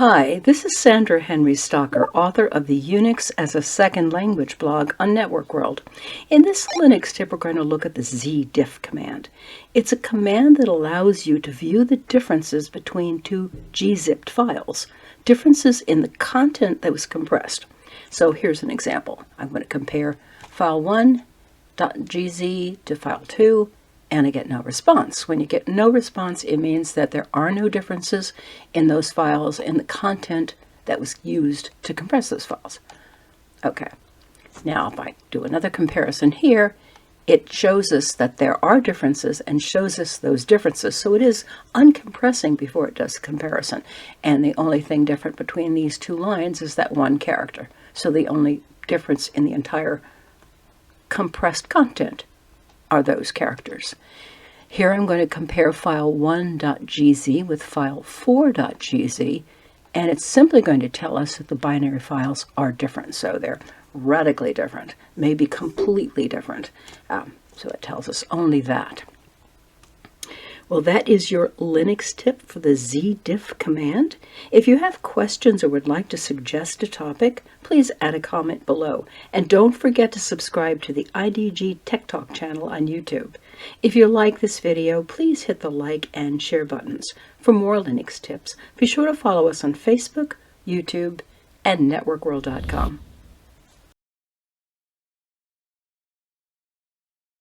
Hi, this is Sandra Henry Stocker, author of the Unix as a Second Language blog on Network World. In this Linux tip, we're going to look at the zdiff command. It's a command that allows you to view the differences between two gzipped files, differences in the content that was compressed. So here's an example. I'm going to compare file 1.gz to file 2, and I get no response. When you get no response, it means that there are no differences in those files in the content that was used to compress those files. Okay, now if I do another comparison here, it shows us that there are differences and shows us those differences. So it is uncompressing before it does comparison. And the only thing different between these two lines is that one character. So the only difference in the entire compressed content are those characters. Here I'm going to compare file 1.gz with file 4.gz, and it's simply going to tell us that the binary files are different. So they're radically different, maybe completely different. So it tells us only that. Well, that is your Linux tip for the zdiff command. If you have questions or would like to suggest a topic, please add a comment below. And don't forget to subscribe to the IDG Tech Talk channel on YouTube. If you like this video, please hit the like and share buttons. For more Linux tips, be sure to follow us on Facebook, YouTube, and networkworld.com.